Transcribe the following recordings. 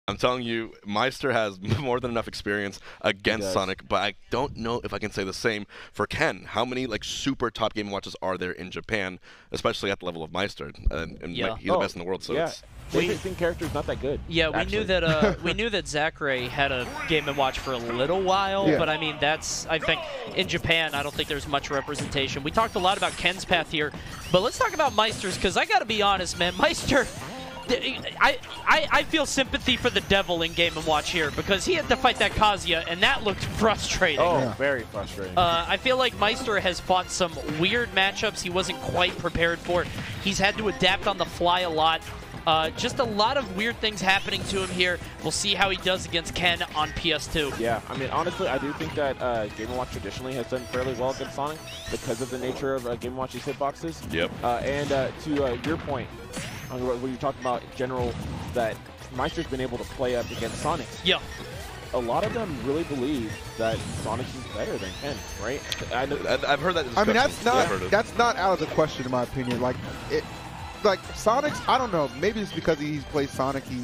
I'm telling you, Maister has more than enough experience against Sonic, but I don't know if I can say the same for Ken. How many like super top Game & Watches are there in Japan, especially at the level of Maister? And yeah. he's the best in the world, so it's... Basic character's not that good. Yeah, we knew that Zachary had a Game & Watch for a little while, but I mean I think in Japan I don't think there's much representation. We talked a lot about Ken's path here, but let's talk about Maister's, because I got to be honest, man, Maister. I feel sympathy for the devil in Game & Watch here, because he had to fight that Kazuya, and that looked frustrating. Oh, very frustrating. I feel like Maister has fought some weird matchups he wasn't quite prepared for. He's had to adapt on the fly a lot. Just a lot of weird things happening to him here. We'll see how he does against Ken on PS2. Yeah, I mean, honestly, I do think that Game & Watch traditionally has done fairly well against Sonic because of the nature of Game & Watch's hitboxes. Yep. And to your point, when you talked about in general that Maister's been able to play up against Sonic. Yeah. A lot of them really believe that Sonic is better than Ken, right? I've heard that discussion. I mean, that's not out of the question in my opinion. Like Sonic's, I don't know, maybe it's because he's played Sonic, he's,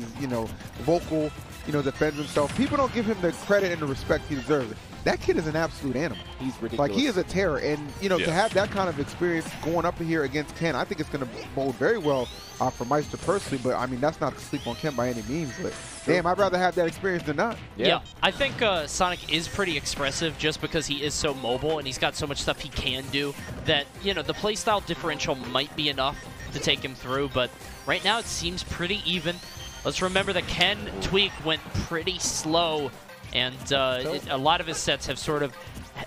vocal, defends himself. People don't give him the credit and the respect he deserves. That kid is an absolute animal. He's ridiculous. Like, he is a terror. And, to have that kind of experience going up here against Ken, I think it's going to bode very well for Maister personally. But, I mean, that's not to sleep on Ken by any means. But, damn, I'd rather have that experience than not. Yeah. I think Sonic is pretty expressive just because he is so mobile and he's got so much stuff he can do that, the playstyle differential might be enough to take him through. But right now it seems pretty even. Let's remember that Ken Tweak went pretty slow. And a lot of his sets have sort of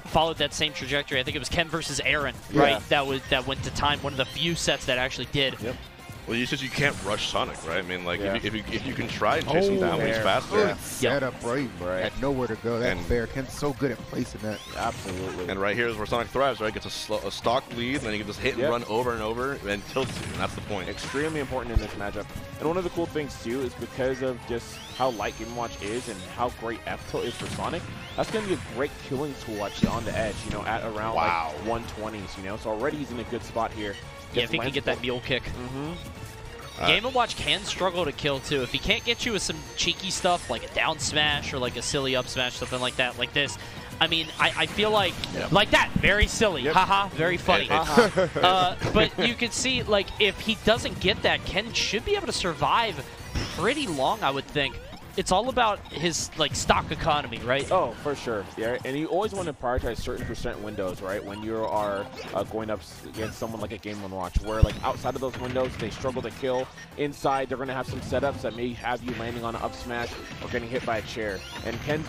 followed that same trajectory. I think it was Ken versus Aaron, right? That went to time. One of the few sets that actually did. Yep. Well, you said you can't rush Sonic, right? I mean, like if you can try and chase him down when he's faster. Set up right. Had nowhere to go. That's fair. Ken's so good at placing that. Absolutely. And right here is where Sonic thrives, right? Gets a stock lead, and then he can just hit and run over and over, and tilts you, and that's the point. Extremely important in this matchup. And one of the cool things too is because of just how light Game & Watch is and how great F-tilt is for Sonic. That's going to be a great killing tool actually on the edge, at around like 120s, So already he's in a good spot here. Yeah, if he can get that mule kick. Game & Watch can struggle to kill too. If he can't get you with some cheeky stuff like a down smash or like a silly up smash, something like that, like this. I mean, I feel like that, very silly, haha, very funny. But you can see, like, if he doesn't get that, Ken should be able to survive pretty long, I would think. It's all about his, like, stock economy, right? Oh, for sure. Yeah, and you always want to prioritize certain percent windows, right? When you are going up against someone like a Game & Watch, where, like, outside of those windows, they struggle to kill. Inside, they're going to have some setups that may have you landing on an up smash or getting hit by a chair. And Ken's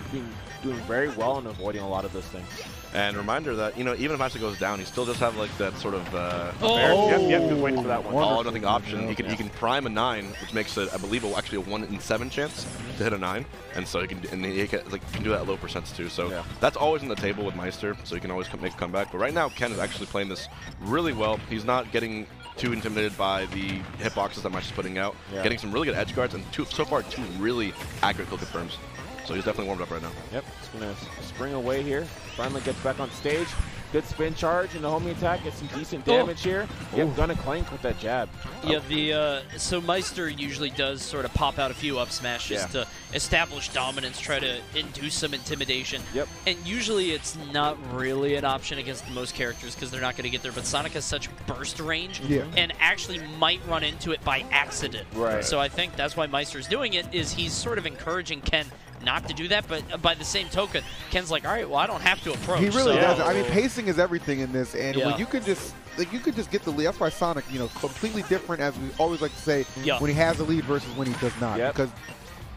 doing very well in avoiding a lot of those things. And reminder that, even if Maister goes down, he still does have, like, that sort of... Yep, good waiting for that one. All or nothing option. He can prime a 9, which makes it, I believe, actually a 1 in 7 chance to hit a 9. And so he can do that at low percents too. So that's always on the table with Maister, so he can always make a comeback. But right now, Ken is actually playing this really well. He's not getting too intimidated by the hitboxes that Maister's putting out. Getting some really good edge guards, and so far 2 really accurate kill confirms. So he's definitely warmed up right now. Yep, he's going to spring away here. Finally gets back on stage. Good spin charge and the homing attack. Gets some decent damage here. Yep, gonna clank with that jab. Yeah, so Maister usually does sort of pop out a few up smashes to establish dominance, try to induce some intimidation. Yep. And usually it's not really an option against most characters because they're not going to get there. But Sonic has such burst range and actually might run into it by accident. Right. So I think that's why Maister's doing it, is he's sort of encouraging Ken not to do that, but by the same token, Ken's like, all right, well, I don't have to approach. He really does. I mean, pacing is everything in this, and when you can just get the lead. That's why Sonic, completely different, as we always like to say, when he has the lead versus when he does not, because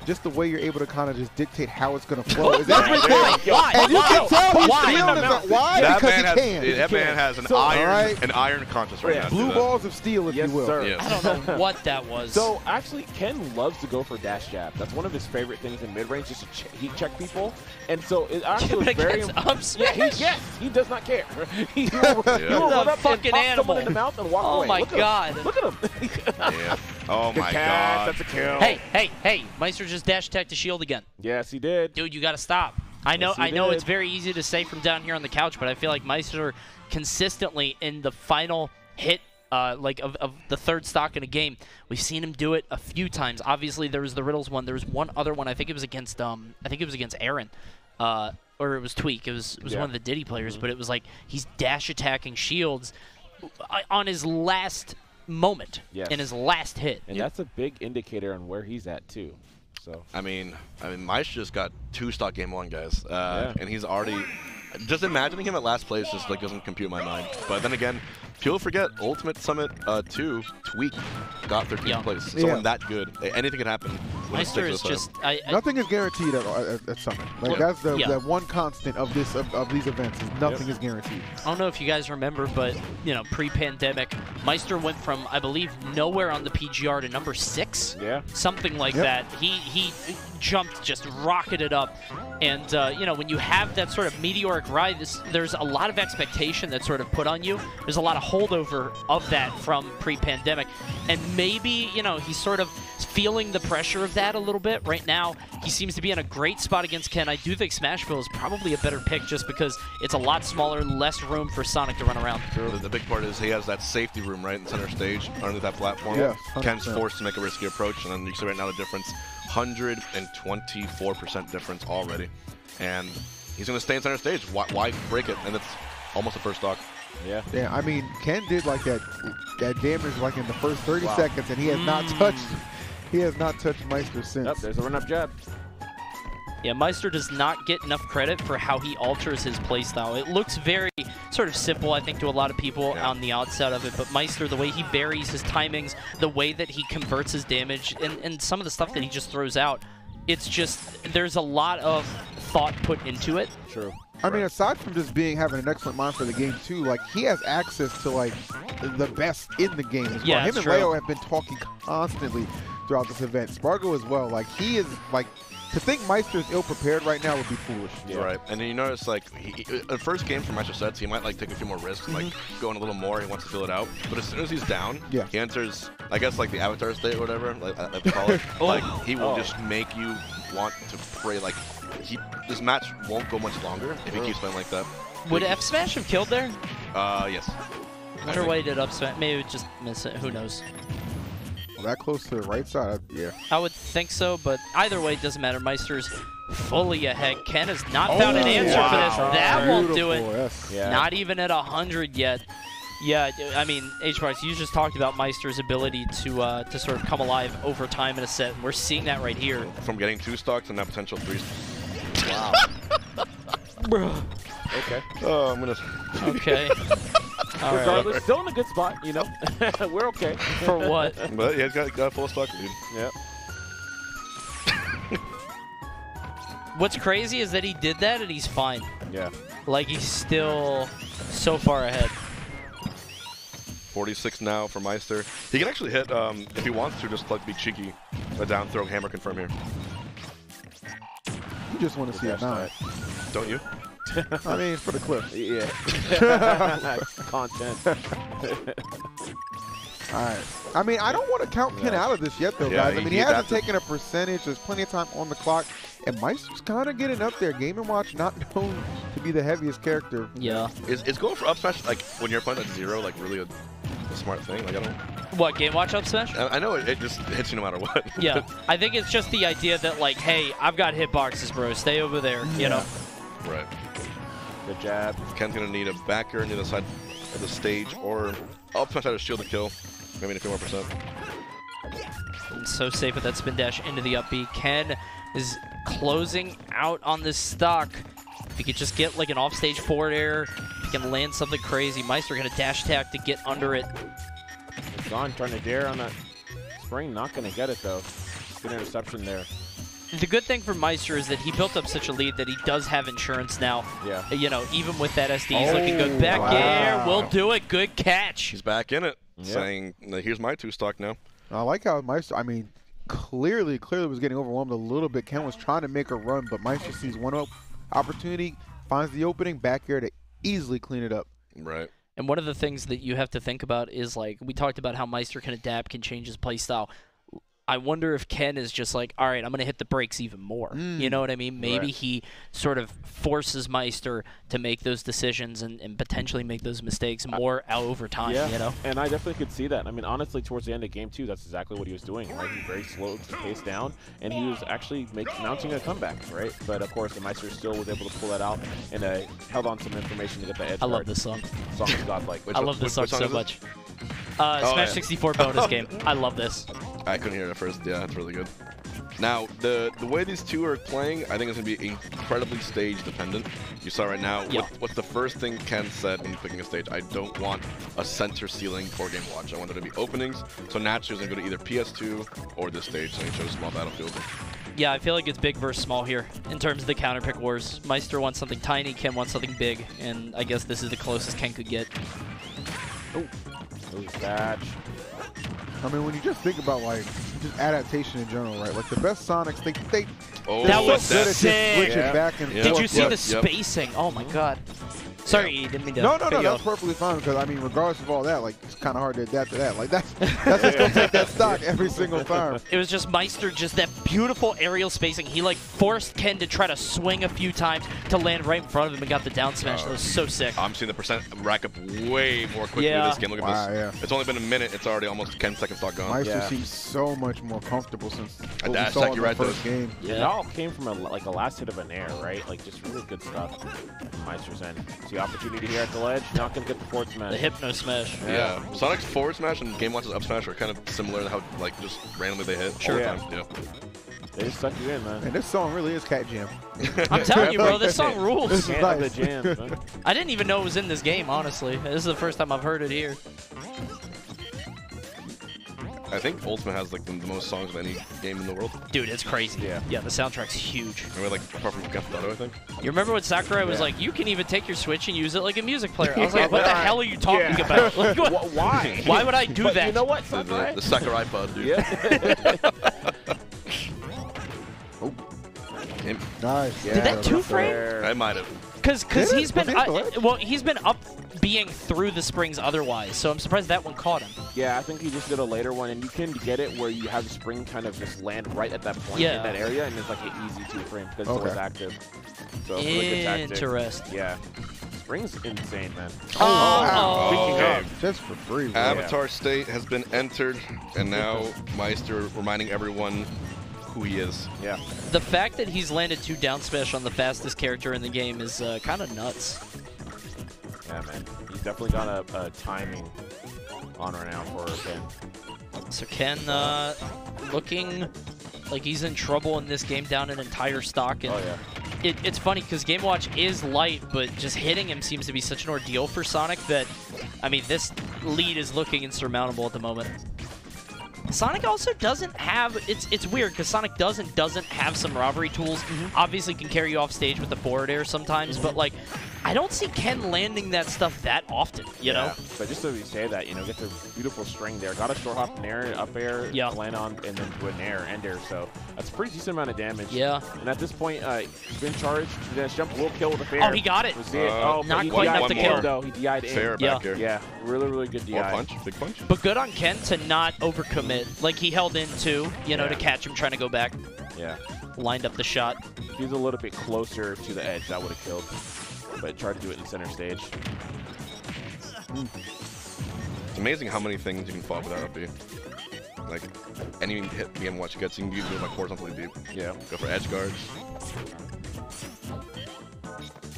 just the way you're able to kind of just dictate how it's going to flow is everything. And you can tell he's feeling it. Why? Because he can. That man has an iron conscience right now. Blue balls of steel, if you will. Sir. I don't know what that was. So actually, Ken loves to go for dash jab. That's one of his favorite things in mid range, just to heat check people. And so it actually was very. He does not care. He will run up and pop someone in the mouth and walk away. Oh my God! Look at him. Oh my God! That's a kill. Hey! Maister just dash attacked the shield again. Yes, he did. Dude, you got to stop. I know it's very easy to say from down here on the couch, but I feel like Maister consistently in the final hit of the third stock in a game. We've seen him do it a few times. Obviously, there was the Riddles one. There was one other one. I think it was against Aaron, or it was Tweak. It was one of the Diddy players. But it was like he's dash attacking shields on his last moment in his last hit. And that's a big indicator on where he's at too. So I mean, Maister just got 2 stock game 1, guys, and he's already. Just imagining him at last place just like doesn't compute in my mind. But then again, people forget Ultimate Summit 2 Tweak got 13th place. Someone that good, anything can happen. Maister is just nothing is guaranteed at Summit. Like that's the one constant of these events is nothing is guaranteed. I don't know if you guys remember, but pre-pandemic, Maister went from I believe nowhere on the PGR to number 6. Something like that. He jumped, just rocketed up, and when you have that sort of meteoric ride, there's a lot of expectation that's sort of put on you. There's a lot of holdover of that from pre-pandemic, and maybe he's sort of feeling the pressure of that a little bit right now. He seems to be in a great spot against Ken. I do think Smashville is probably a better pick just because it's a lot smaller, less room for Sonic to run around. The big part is he has that safety room right in center stage underneath that platform. Ken's forced to make a risky approach, and then you see right now the difference, 124% difference already, and he's going to stay in center stage. Why break it? And it's almost a first stock. Yeah, I mean, Ken did like that damage like in the first 30 seconds, and he has not touched. He has not touched Maister since. Yep, there's a run-up jab. Yeah, Maister does not get enough credit for how he alters his playstyle. It looks very sort of simple, I think, to a lot of people on the outset of it, but Maister, the way he varies his timings, the way that he converts his damage, and some of the stuff that he just throws out, it's just, there's a lot of thought put into it. True. I mean, aside from just having an excellent mind for the game too, like he has access to like the best in the game as well. Him and Leo have been talking constantly throughout this event. Spargo as well. Like he is like, to think Maister is ill-prepared right now would be foolish. Right, and then you notice like the first game for Maister sets, he might like take a few more risks, like going a little more. He wants to feel it out, but as soon as he's down, he enters, I guess, like the avatar state or whatever, like I call it. Like he will just make you want to pray. Like this match won't go much longer if he keeps playing like that. Would F Smash have killed there? Yes. I wonder why he did up smash. Maybe just miss it. Who knows? That close to the right side, I would think so, but either way, it doesn't matter. Maister's fully ahead. Ken has not found an answer for this. That won't do it. Not even at 100 yet. Yeah, I mean, H-Box, you just talked about Maister's ability to sort of come alive over time in a set, and we're seeing that right here. From getting 2 stocks and now potential 3. Wow. Okay. Oh, I'm gonna. Okay. Regardless, still in a good spot, We're okay. For what? But yeah, got a full stock lead. Yep. What's crazy is that he did that and he's fine. Yeah. Like he's still so far ahead. 46 now for Maister. He can actually hit, if he wants to, just like be cheeky, a down throw hammer confirm here. You just want to see a 9. Don't you? I mean, for the clip. Yeah. Content. All right. I mean, I don't want to count Ken out of this yet, though, guys. I mean, he hasn't taken a percentage. There's plenty of time on the clock. And Maister's kind of getting up there. Game & Watch not known to be the heaviest character. Yeah. Is going for up smash, like, when you're playing at 0, like, really a smart thing? Like, I don't... What, Game Watch up smash? I know it just hits you no matter what. Yeah. I think it's just the idea that, like, hey, I've got hitboxes, bro. Stay over there, you know? Right. Good jab. Ken's going to need a backer near the side of the stage, or up smash out of shield to kill. Maybe a few more percent. So safe with that spin dash into the up B. Ken is closing out on this stock. If he could just get like an offstage forward air, if he can land something crazy. Maister going to dash attack to get under it. Gone trying to dare on that spring. Not going to get it, though. Good interception there. The good thing for Maister is that he built up such a lead that he does have insurance now. Yeah. Even with that SD, he's looking good. Back air will do it. Good catch. He's back in it, saying, here's my 2 stock now. I like how Maister, I mean, clearly was getting overwhelmed a little bit. Ken was trying to make a run, but Maister sees one opportunity, finds the opening, back air to easily clean it up. Right. And one of the things that you have to think about is, like, we talked about how Maister can adapt, can change his play style. I wonder if Ken is just like, all right, I'm going to hit the brakes even more. You know what I mean? Maybe he sort of forces Maister to make those decisions and potentially make those mistakes more out over time, you know? And I definitely could see that. I mean, honestly, towards the end of game 2, that's exactly what he was doing, right? He very slowed his pace down, and he was actually mounting a comeback, right? But, of course, the Maister still was able to pull that out and held on some information to get the edge guard. I love this song. The song is godlike. I love this song so much. Smash 64 bonus game. I love this. I couldn't hear it at first. Yeah, it's really good. Now, the way these two are playing, I think it's going to be incredibly stage dependent. You saw right now, what's the first thing Ken said when picking a stage? I don't want a center ceiling for game watch. I want there to be openings. So naturally, it's going to go to either PS2 or this stage, so he chose small battlefield. Yeah, I feel like it's big versus small here in terms of the counter pick wars. Maister wants something tiny, Ken wants something big, and I guess this is the closest Ken could get. Oh, catch. I mean, when you just think about, like, just adaptation in general, right? Like, the best Sonics, they that was so good at sick. switching back and forth. Did you see the spacing? Oh, my God. Sorry, didn't mean to. No, that's perfectly fine because, I mean, regardless of all that, like, it's kind of hard to adapt to that. Like, that's just going to take that stock every single time. It was just Maister, just that beautiful aerial spacing. He, like, forced Ken to try to swing a few times to land right in front of him and got the down smash. That was so sick. I'm seeing the percent rack up way more quickly this game. Look at this. Yeah. It's only been a minute. It's already almost 10 second stock gone. Maister seems so much more comfortable since what dash we saw tech, in you're the right, first game. Yeah, it all came from a last hit of an air, right? Like, just really good stuff from Maister's end. See opportunity here at the ledge, not going to get the forward smash. The hypno smash. Yeah. Sonic's forward smash and Game Watch's up smash are kind of similar in how, like, just randomly they hit all the time. Yeah. They just suck you in, man. And this song really is cat jam. I'm telling you, bro, this song rules. This is nice. The jams, man. I didn't even know it was in this game, honestly. This is the first time I've heard it here. I think Ultimate has like the most songs of any game in the world. Dude, it's crazy. Yeah, the soundtrack's huge. I mean, like, apart from Grand Theft Auto, I think. You remember when Sakurai was like, you can even take your Switch and use it like a music player? I was like, what the hell are you talking about? Like, why? Why would I do that? You know what, Sakurai? The Sakurai pod, dude. Yeah. Nice. Did that two-frame? I might have. Because he's been he's been up being through the springs otherwise, so I'm surprised that one caught him. Yeah, I think he just did a later one, and you can get it where you have the spring kind of just land right at that point in that area, and it's like an easy two-frame because it's always active. So it's really good tactic. Interesting. Yeah. Spring's insane, man. Okay. Just for free. Bro. Avatar State has been entered, and now Maister reminding everyone who he is. Yeah. The fact that he's landed 2 down smash on the fastest character in the game is kind of nuts. Yeah, man. He's definitely got a timing on right now for Ken. So Ken looking like he's in trouble in this game, down an entire stock. And it's funny because Game Watch is light, but just hitting him seems to be such an ordeal for Sonic that, I mean, this lead is looking insurmountable at the moment. Sonic also doesn't have, it's weird because Sonic doesn't have some robbery tools. Obviously can carry you off stage with the forward air sometimes, but like I don't see Ken landing that stuff that often, you know? But just so you say that, you know, get the beautiful string there. Got a short hop in air, up air, land on, and then do an air, end air. So that's a pretty decent amount of damage. Yeah. And at this point, he's been charged. He's going to jump a little kill with a fair. Oh, he got it. Not quite enough to kill. Though. He DI'd in. Fair back here. Yeah, really, really good DI. More punch, big punch. But good on Ken to not overcommit. Like, he held in too, you know, to catch him trying to go back. Yeah. Lined up the shot. If he was a little bit closer to the edge, that would have killed. But tried to do it in center stage. It's amazing how many things you can fall without up B. Like, any hit Game Watch gets, you can use it like horizontally deep. Yeah. Go for edge guards.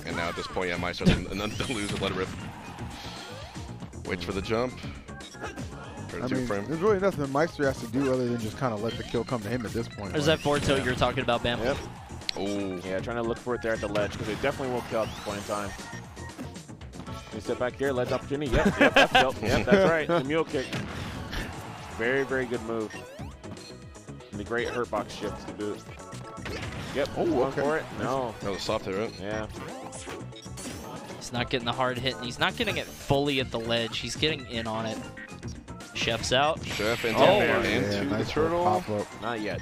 And now at this point, Maister and then to lose and let it rip. Waits for the jump. I mean, there's really nothing Maister has to do other than just kind of let the kill come to him at this point. There's that forward tilt you're talking about, Bam. Yep. Oh. Yeah, trying to look for it there at the ledge because it definitely won't kill at this point in time. You step back here, ledge opportunity. Yep, that's tilt. Yep, that's right. The mule kick. Very, very good move. And the great hurt box shift to boot. Yep. Oh, going for it. No. That was soft hit, right? Yeah. He's not getting the hard hit, and he's not getting it fully at the ledge. He's getting in on it. Chef's out. Chef into the nice turtle. Pop up. Not yet.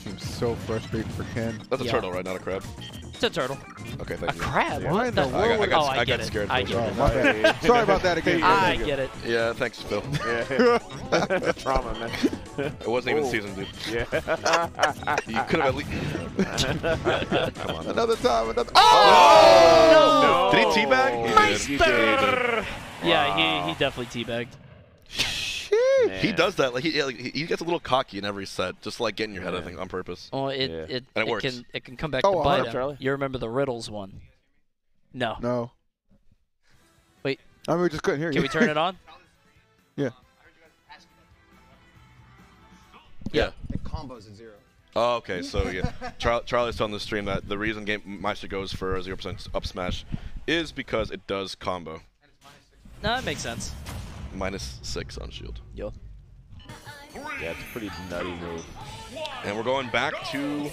Seems so frustrating for Ken. That's a turtle, right? Not a crab. Just a turtle. Okay, thank a you. crab? Yeah. What the world? I got I get it. scared. I get it. My bad. Sorry about that again. I get it. Yeah, thanks, Phil. Yeah. Trauma, man. It wasn't even seasoned, dude. Yeah. You could have at least. Come on. Another time. Another. Oh! No. Did he teabag? Maister! Yeah, he definitely teabagged. He does that. Like he gets a little cocky in every set, just like getting your head, I think, on purpose. Oh, And it works. It can come back to bite him. Charlie? You remember the riddles one? No. No. Wait. I mean, we just couldn't hear you. Can we turn it on? Yeah. Yeah. The combo's at 0. Oh, okay. So yeah, Charlie's telling the stream that the reason Maister goes for a 0% up smash is because it does combo. No, that makes sense. -6 on shield. Yo. Yeah, it's a pretty nutty move. And we're going back to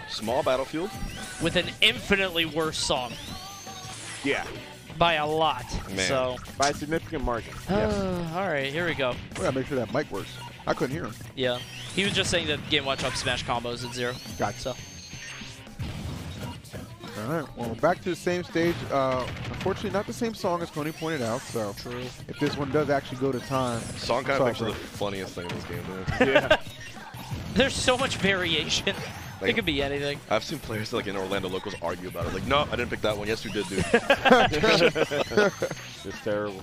small battlefield. With an infinitely worse song. Yeah. By a lot. Man. So. By a significant margin. Yes. All right, here we go. We gotta make sure that mic works. I couldn't hear him. Yeah. He was just saying that Game Watch up smash combos at 0. Gotcha. So. All right. Well, back to the same stage. Unfortunately, not the same song as Coney pointed out. So, True. if this one does actually go to time, Song kind of sorry, actually bro. the funniest thing in this game, man. Yeah. There's so much variation. Like, it could be anything. I've seen players like in Orlando locals argue about it. Like, no, I didn't pick that one. Yes, you did, dude. It's terrible.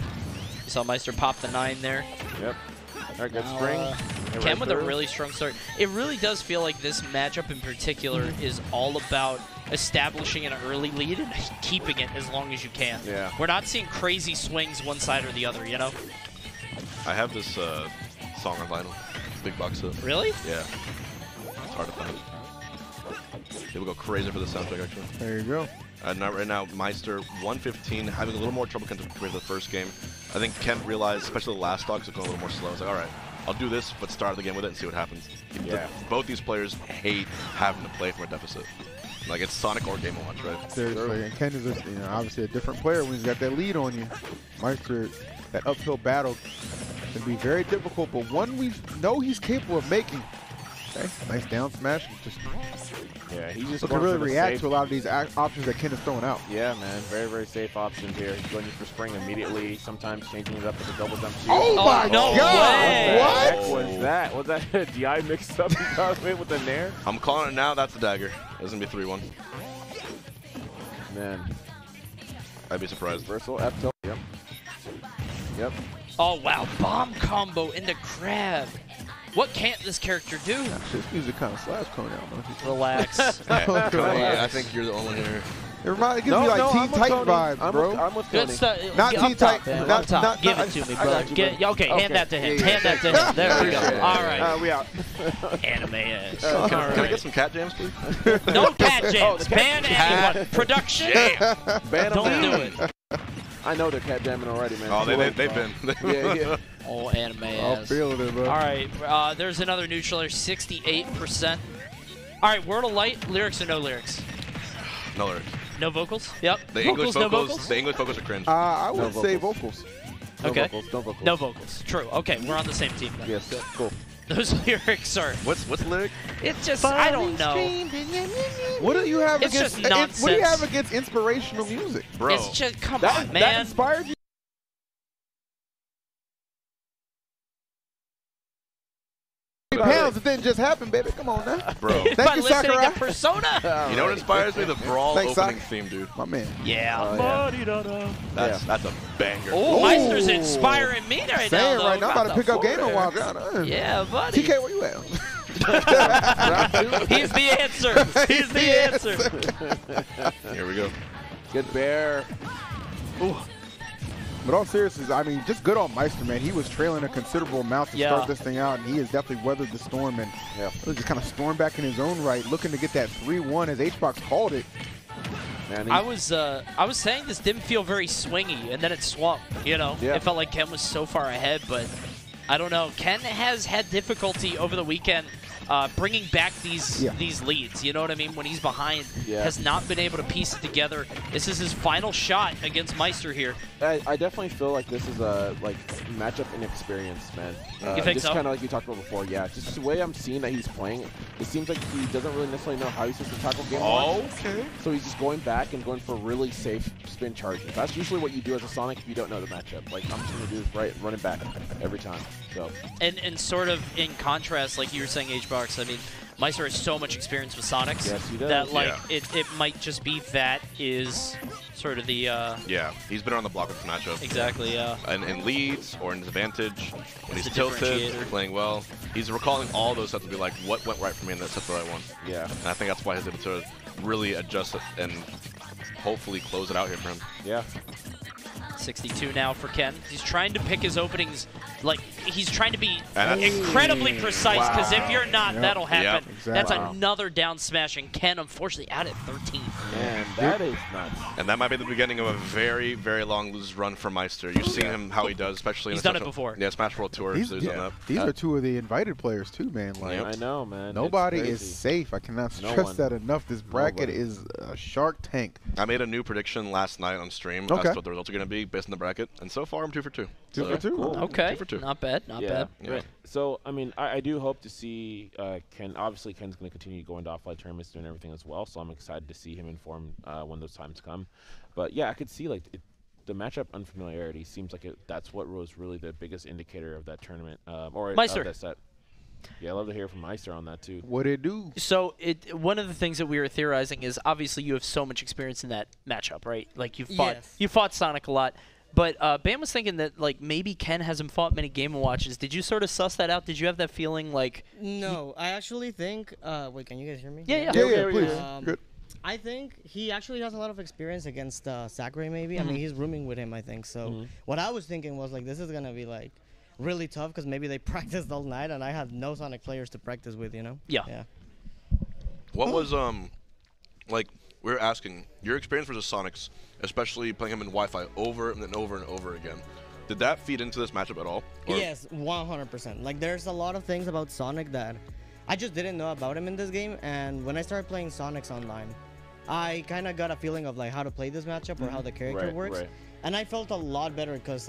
You saw Maister pop the 9 there. Yep. All right, good spring. Ken with a really strong start. It really does feel like this matchup in particular is all about establishing an early lead and keeping it as long as you can. Yeah. We're not seeing crazy swings one side or the other, you know? I have this song on vinyl. Big box set. Really? Yeah. It's hard to find. People go crazy for the soundtrack, actually. there you go. Right now, Maister 115, having a little more trouble compared to the first game. I think Kent realized, especially the last stocks, are going a little more slow. It's like, all right, I'll do this, but start the game with it and see what happens. Yeah. Both these players hate having to play from a deficit. Like, it's Sonic or Game & Watch, right? Seriously, and Ken is obviously a different player when he's got that lead on you. Maister, that uphill battle can be very difficult, but one we know he's capable of making. Okay, nice down smash. Just Yeah, he's just can going really for the react safe. to a lot of these options that Ken is throwing out. Yeah, man. Very, very safe options here. He's going for spring immediately, sometimes changing it up with a double jump shield. Oh, my no God! way. What? Was that? Was that a DI mixed up with the Nair? I'm calling it now. That's the dagger. It's going to be 3-1. Man. I'd be surprised. Reversal, F tilt. Yep. Yep. Oh, wow. Bomb combo into grab. What can't this character do? This music kind of slaps Coney out, don't you? Relax. Yeah, Cody, I think you're the only here. It gives me like Teen Titan vibes, bro. I'm with Good Tony. stuff. Not Up Teen top, Titan. man. Not- Up top. not- Give not- it to me, I bro. got you, Okay, hand that to him. Yeah, Hand that to him. There we go. Yeah. All right. We out. Anime ass. Can All I right. get some cat jams, please? No cat jams. the Ban cat anyone. Production. Ban 'em Don't down. do it. I know they're cat jamming already, man. Oh, Too late. they've been. Yeah, yeah. Oh, anime I'm ass. feeling it, bro. All right. There's another neutraler, 68%. All right. Word of Light. Lyrics or no lyrics? No lyrics. No vocals? Yep. The vocals, English no vocals, vocals? the English vocals are cringe. I would No say vocals. vocals. No Okay. vocals, no vocals. No vocals. True. Okay, we're on the same team then. Yes, cool. Those lyrics are. What's the lyric? It's just. I don't know. What do you have It's against? just nonsense. What do you have against inspirational music? Bro. It's just. Come That on, man. inspired you? Pounds, it didn't just happen, baby. Come on now. Bro. Thank By you, listening Sakurai. to Persona. You know what inspires me? The Brawl Thanks, opening Sak. theme, dude. My man. Yeah. That's a banger. Oh, Ooh. Meister's inspiring me right now. Saying Though. right now, I'm about to pick up Game Got & the Watch. foot. Yeah, buddy. TK, where you at? He's the answer. He's the answer. Here we go. Good bear. But all seriousness, I mean, just good on Maister, man. He was trailing a considerable amount to start this thing out, and he has definitely weathered the storm and just kind of stormed back in his own right, looking to get that 3-1 as HBox called it. Man, I was saying this didn't feel very swingy, and then it swung. You know, it felt like Ken was so far ahead, but I don't know. Ken has had difficulty over the weekend bringing back these leads. You know what I mean? When he's behind, has not been able to piece it together. This is his final shot against Maister here. I definitely feel like this is a matchup inexperience, man. You think so? Just kind of like you talked about before. Yeah, just the way I'm seeing that he's playing, it seems like he doesn't really necessarily know how he's supposed to tackle game one. Okay. So he's just going back and going for really safe spin charges. That's usually what you do as a Sonic if you don't know the matchup. Like, I'm just going to do this running back every time. So. And sort of in contrast, like you were saying, H-Box, I mean, Maister has so much experience with Sonics that, like, it might just be that is sort of the... yeah, he's been on the block with the matchup. Exactly, yeah. And in leads or in advantage, when he's tilted, playing well, he's recalling all those sets to be like, what went right for me in that set that I won? Yeah. And I think that's why he's able to really adjust it and hopefully close it out here for him. Yeah. 62 now for Ken. He's trying to pick his openings. Like, he's trying to be incredibly precise, because if you're not, that'll happen. Exactly. That's another down smash, and Ken, unfortunately, out at 13. Man, that is nuts. And that might be the beginning of a very, very long lose run for Maister. You've seen him, how he does, especially in he's done it before. Yeah, Smash World Tour. These are two of the invited players, too, man. Like, I know, man. Nobody is safe. I cannot stress that enough. This bracket is a shark tank. I made a new prediction last night on stream as to what the results are going to be based on the bracket. And so far, I'm 2 for 2. 2 for 2? Cool. Okay. 2 for 2. Not bad. Not bad. Yeah. So, I mean, I do hope to see Ken. Obviously, Ken's going to continue going to offline tournaments doing everything as well. So I'm excited to see him in form when those times come. But, yeah, I could see, like, the matchup unfamiliarity seems like that's what was really the biggest indicator of that tournament or Maister. of that set. Yeah, I love to hear from Maister on that, too. What it do? So one of the things that we were theorizing is obviously you have so much experience in that matchup, right? Like, you fought Sonic a lot. But Bam was thinking that, like, maybe Ken hasn't fought many Game & Watches. Did you sort of suss that out? Did you have that feeling, like... No, I actually think... wait, can you guys hear me? Yeah, please. Good. I think he actually has a lot of experience against Sakurai, maybe. I mean, he's rooming with him, I think. So what I was thinking was, like, this is going to be, like, really tough because maybe they practiced all night and I have no Sonic players to practice with, you know? Yeah. What was, like, we were asking, your experience versus Sonic's, especially playing him in Wi-Fi over and over and over again, did that feed into this matchup at all? Or? Yes, 100%. Like, there's a lot of things about Sonic that I just didn't know about him in this game, and when I started playing Sonics online, I kind of got a feeling of, like, how to play this matchup or how the character works, and I felt a lot better because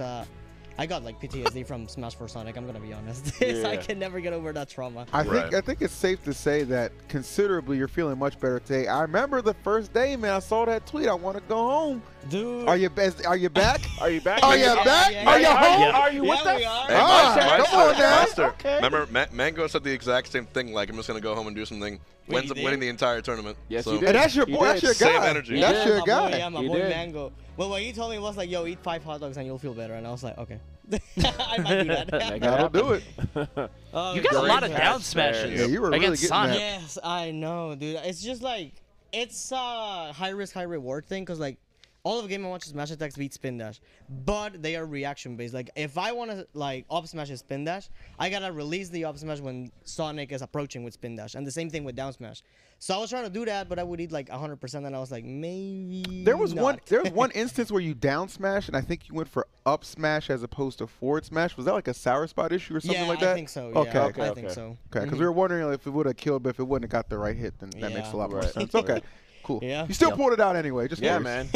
I got, like, PTSD from Smash 4 Sonic, I'm gonna be honest. I can never get over that trauma. I think it's safe to say that considerably you're feeling much better today. I remember the first day, man, I saw that tweet. I want to go home. Dude. Are you back? Are you back? Are you back? Are you home? Are you with us? Hey, come on now. Maister. Remember, Mango said the exact same thing, like, I'm just going to go home and do something. Ends up winning the entire tournament. Yes, so. you did. And that's your boy. That's your guy. Same energy. That's your guy. Yeah, my boy Mango. Well, what he told me was, like, yo, eat 5 hot dogs and you'll feel better. And I was like, okay. I might do that. That'll do it. You got a lot of down smashes. Yeah, you were really getting that. Yes, I know, dude. It's just like, it's a high risk, high reward thing because, like, all of Game & Watch's smash attacks beat spin dash, but they are reaction based. Like, if I want to, like, up smash his spin dash, I gotta release the up smash when Sonic is approaching with spin dash, and the same thing with down smash. So I was trying to do that, but I would eat like 100%, and I was like, maybe there was not. one instance where you down smash, and I think you went for up smash as opposed to forward smash. Was that like a sour spot issue or something like that? I think so. Okay, yeah, I think so. Okay, because we were wondering if it would have killed, but if it wouldn't have got the right hit, then that makes a lot more sense. Okay. Cool. Yeah. You still pulled it out anyway. Just man.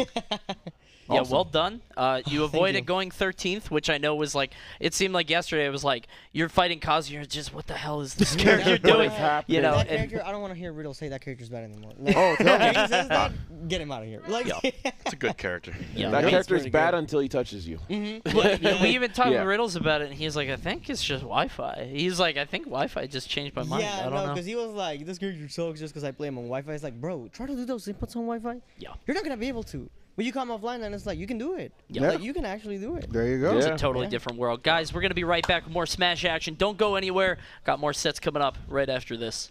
Yeah, well done. You avoided going 13th, which I know was like, it seemed like yesterday it was like, you're fighting Kaz, you're just, what the hell is this character doing? You know, that character, I don't want to hear Riddle say that character's bad anymore. No. Oh, tell me. If he says that, get him out of here. Like, It's a good character. That character's bad until he touches you. But we even talked with Riddles about it, and he's like, I think it's just Wi-Fi. He's like, I think Wi-Fi just changed my mind. I don't know. because he was like, this character sucks just because I play him on Wi-Fi. It's like, bro, try to do those inputs on Wi-Fi. Yeah. You're not going to be able to. When you come offline, and it's like, you can do it. Yeah. Like, you can actually do it. There you go. It's a totally different world. Guys, we're going to be right back with more Smash action. Don't go anywhere. Got more sets coming up right after this.